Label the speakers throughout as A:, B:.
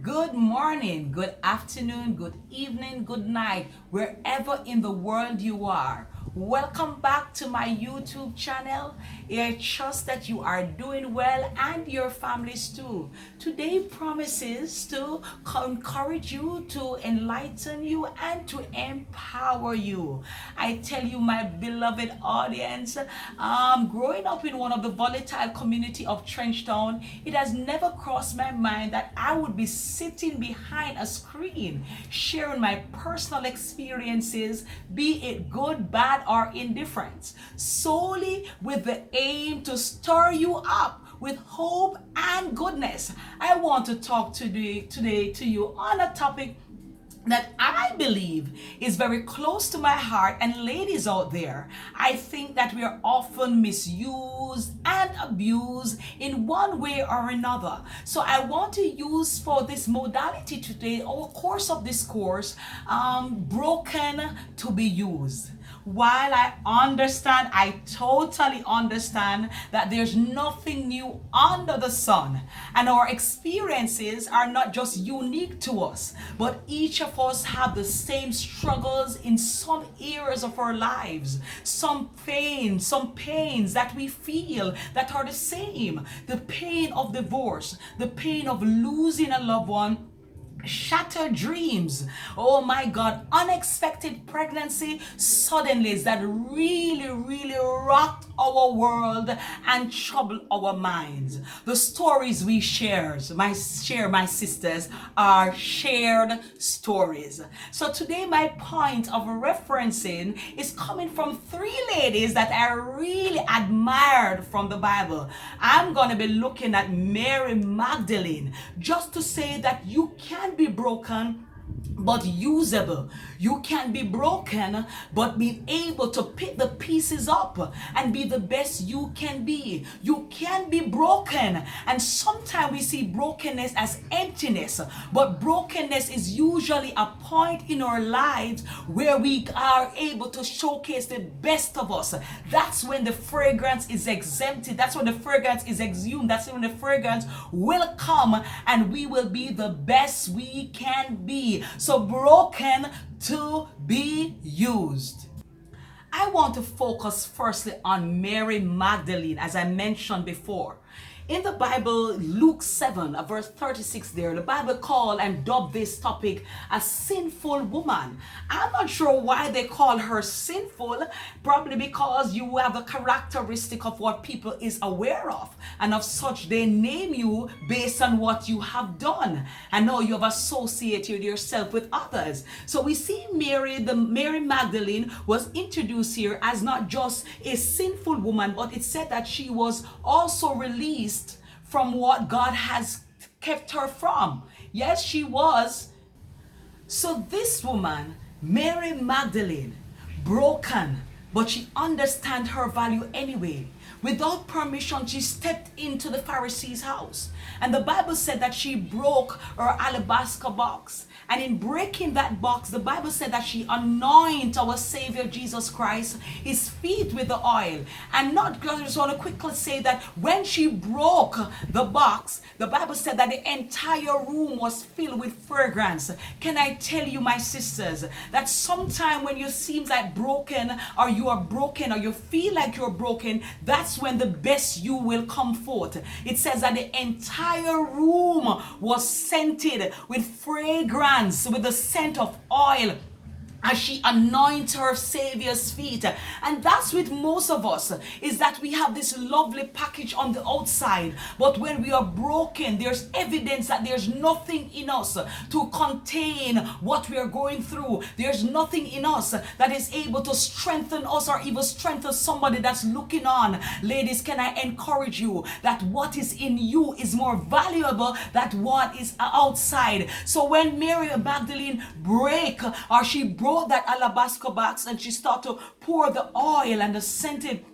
A: Good morning, good afternoon, good evening, good night, wherever in the world you are. Welcome back to my YouTube channel. I trust that you are doing well and your families too. Today promises to encourage you, to enlighten you, and to empower you. I tell you, my beloved audience, growing up in one of the volatile community of Trenchtown, it has never crossed my mind that I would be sitting behind a screen sharing my personal experiences, be it good, bad, or indifferent, solely with the aim to stir you up with hope and goodness. I want to talk today to you on a topic that I believe is very close to my heart. And ladies out there, I think that we are often misused and abused in one way or another. So I want to use for this modality today, over course of this course, broken to be used. While I totally understand that there's nothing new under the sun, and our experiences are not just unique to us, but each of us have the same struggles in some areas of our lives, some pains that we feel that are the same. The pain of divorce, the pain of losing a loved one, shattered dreams, oh my God, unexpected pregnancy suddenlies that really rocked our world and troubled our minds. The stories we share, my sisters, are shared stories. So today my point of referencing is coming from three ladies that I really admired from the Bible. I'm going to be looking at Mary Magdalene, just to say that you can be broken but usable. You can be broken but be able to pick the pieces up and be the best you can be. You can be broken, and sometimes we see brokenness as emptiness, but brokenness is usually a point in our lives where we are able to showcase the best of us. That's when the fragrance is exempted. That's when the fragrance is exhumed. That's when the fragrance will come and we will be the best we can be. So broken to be used. I want to focus firstly on Mary Magdalene, as I mentioned before. In the Bible, Luke 7, verse 36 there, the Bible called and dubbed this topic a sinful woman. I'm not sure why they call her sinful, probably because you have a characteristic of what people is aware of, and of such they name you based on what you have done, and now you have associated yourself with others. So we see Mary Magdalene was introduced here as not just a sinful woman, but it said that she was also released from what God has kept her from. Yes, she was. So this woman, Mary Magdalene, broken, but she understand her value anyway. Without permission, she stepped into the Pharisee's house. And the Bible said that she broke her alabaster box. And in breaking that box, the Bible said that she anointed our Savior Jesus Christ, his feet with the oil. And not just want to quickly say that when she broke the box, the Bible said that the entire room was filled with fragrance. Can I tell you, my sisters, that sometime when you seem like broken, or you are broken, or you feel like you're broken, that's when the best you will come forth. It says that the entire room was scented with fragrance, with the scent of oil, as she anoints her Savior's feet. And that's with most of us, is that we have this lovely package on the outside, but when we are broken, there's evidence that there's nothing in us to contain what we are going through. There's nothing in us that is able to strengthen us or even strengthen somebody that's looking on. Ladies, can I encourage you that what is in you is more valuable than what is outside. So when Mary Magdalene she broke that alabaster box and she started to pour the oil and the scented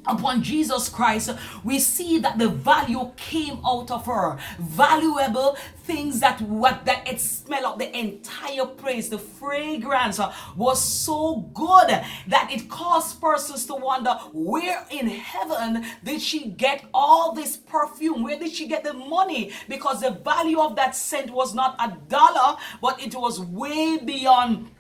A: upon Jesus Christ, we see that the value came out of her. Valuable things that it smelled of the entire place. The fragrance was so good that it caused persons to wonder, where in heaven did she get all this perfume? Where did she get the money? Because the value of that scent was not $1, but it was way beyond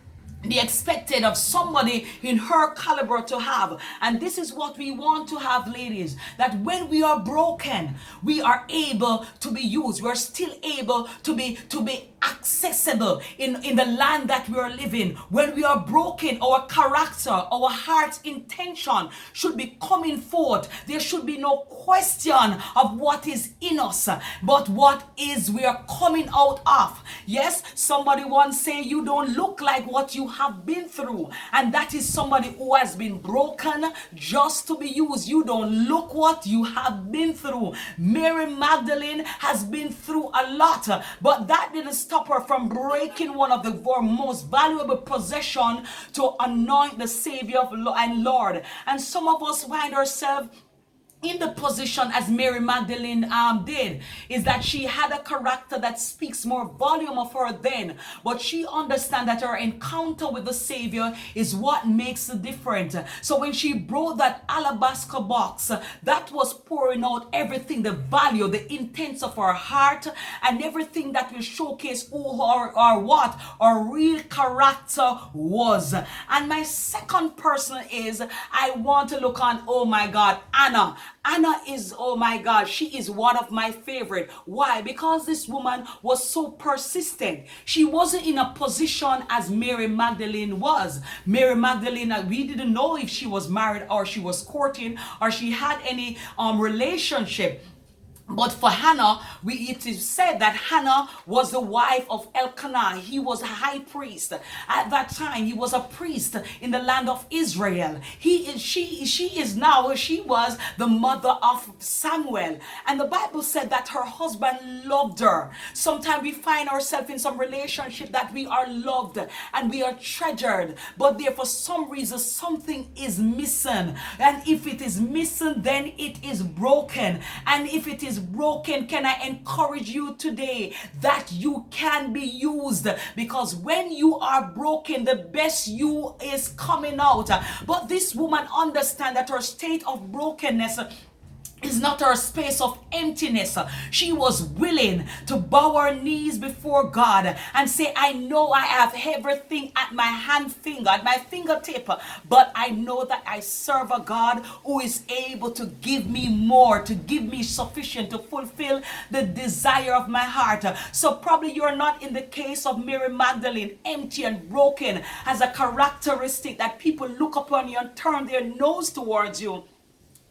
A: the expected of somebody in her caliber to have. And this is what we want to have, ladies, that when we are broken, we are able to be used. We're still able to be accessible in the land that we are living. When we are broken, our character, our heart's intention should be coming forth. There should be no question of what is in us, but what is we are coming out of. Yes, somebody once say, you don't look like what you have been through, and that is somebody who has been broken just to be used. You don't look what you have been through. Mary Magdalene has been through a lot, but that didn't stop her from breaking one of the most valuable possession to anoint the Savior and Lord. And some of us find ourselves in the position as Mary Magdalene did, is that she had a character that speaks more volume of her then, but she understands that her encounter with the Savior is what makes the difference. So when she brought that alabaster box, that was pouring out everything, the value, the intents of her heart, and everything that will showcase who or what our real character was. And my second person is, I want to look on, oh my God, Anna. Anna is, oh my God, she is one of my favorite. Why? Because this woman was so persistent. She wasn't in a position as Mary Magdalene was. Mary Magdalene, we didn't know if she was married or she was courting or she had any relationship. But for Hannah, it is said that Hannah was the wife of Elkanah. He was a high priest. At that time, he was a priest in the land of Israel. She was the mother of Samuel. And the Bible said that her husband loved her. Sometimes we find ourselves in some relationship that we are loved and we are treasured, but there for some reason something is missing. And if it is missing, then it is broken. And if it is broken, can I encourage you today that you can be used? Because when you are broken, the best you is coming out. But this woman understands that her state of brokenness is not her space of emptiness. She was willing to bow her knees before God and say, I know I have everything at my at my fingertip, but I know that I serve a God who is able to give me more, to give me sufficient to fulfill the desire of my heart. So probably you're not in the case of Mary Magdalene, empty and broken, as a characteristic that people look upon you and turn their nose towards you.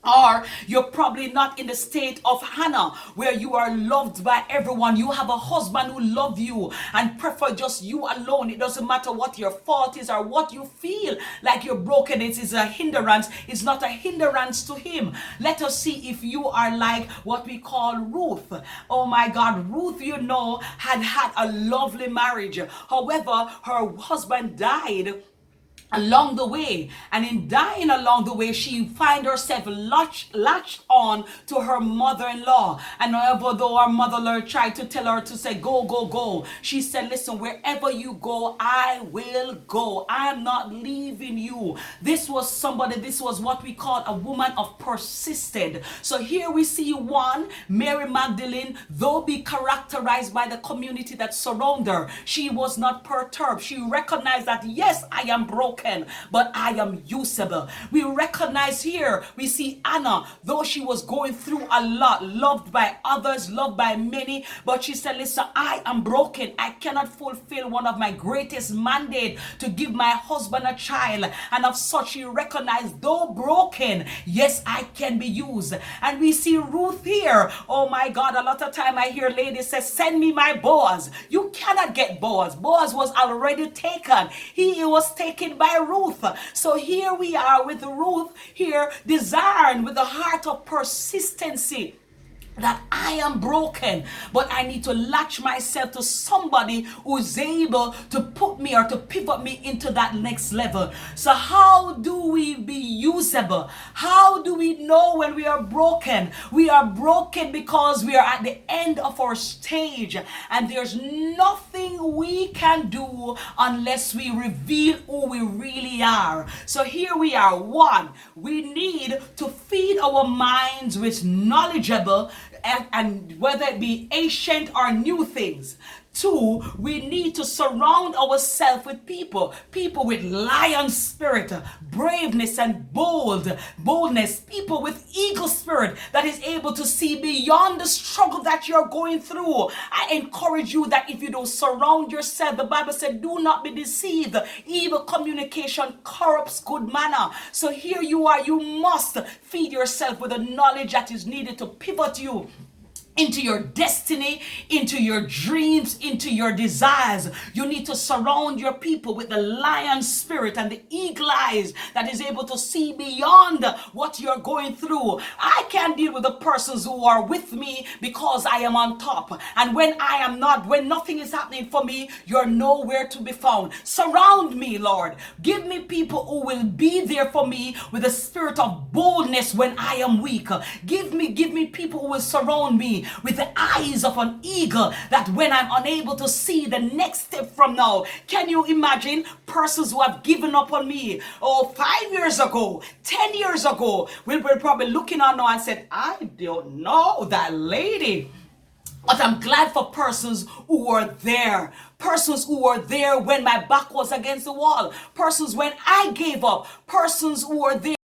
A: Or you're probably not in the state of Hannah, where you are loved by everyone. You have a husband who loves you and prefer just you alone. It doesn't matter what your fault is or what you feel like you're broken. It is a hindrance. It's not a hindrance to him. Let us see if you are like what we call Ruth. Oh my God, Ruth, had a lovely marriage. However, her husband died along the way, and in dying along the way, she find herself latched on to her mother-in-law. And although her mother tried to tell her to say go, she said, listen, wherever you go, I will go. I am not leaving you. This was what we call a woman of persisted. So here we see one, Mary Magdalene, though be characterized by the community that surround her, she was not perturbed. She recognized that yes, I am broken, but I am usable. We recognize here, we see Anna, though she was going through a lot, loved by others, loved by many, but she said, listen, I am broken. I cannot fulfill one of my greatest mandate to give my husband a child. And of such, she recognized, though broken, yes, I can be used. And we see Ruth here. Oh my God, a lot of time I hear ladies say, send me my Boaz. You cannot get Boaz. Boaz was already taken. He was taken by Ruth. So here we are with Ruth here, desiring with the heart of persistency. that I am broken, but I need to latch myself to somebody who's able to put me or to pivot me into that next level. So how do we be usable? How do we know when we are broken? We are broken because we are at the end of our stage, and there's nothing we can do unless we reveal who we really are. So here we are. One, we need to feed our minds with knowledgeable and whether it be ancient or new things. Two, we need to surround ourselves with people with lion spirit, braveness and boldness, people with eagle spirit that is able to see beyond the struggle that you're going through. I encourage you that if you don't surround yourself, the Bible said, do not be deceived. Evil communication corrupts good manner. So here you are, you must feed yourself with the knowledge that is needed to pivot you into your destiny, into your dreams, into your desires. You need to surround your people with the lion spirit and the eagle eyes that is able to see beyond what you're going through. I can't deal with the persons who are with me because I am on top. And when I am not, when nothing is happening for me, you're nowhere to be found. Surround me, Lord. Give me people who will be there for me with a spirit of boldness when I am weak. Give me people who will surround me with the eyes of an eagle, that when I'm unable to see the next step from now. Can you imagine persons who have given up on me 5 years ago, 10 years ago, will be probably looking on now and said, I don't know that lady. But I'm glad for persons who were there. Persons who were there when my back was against the wall. Persons when I gave up. Persons who were there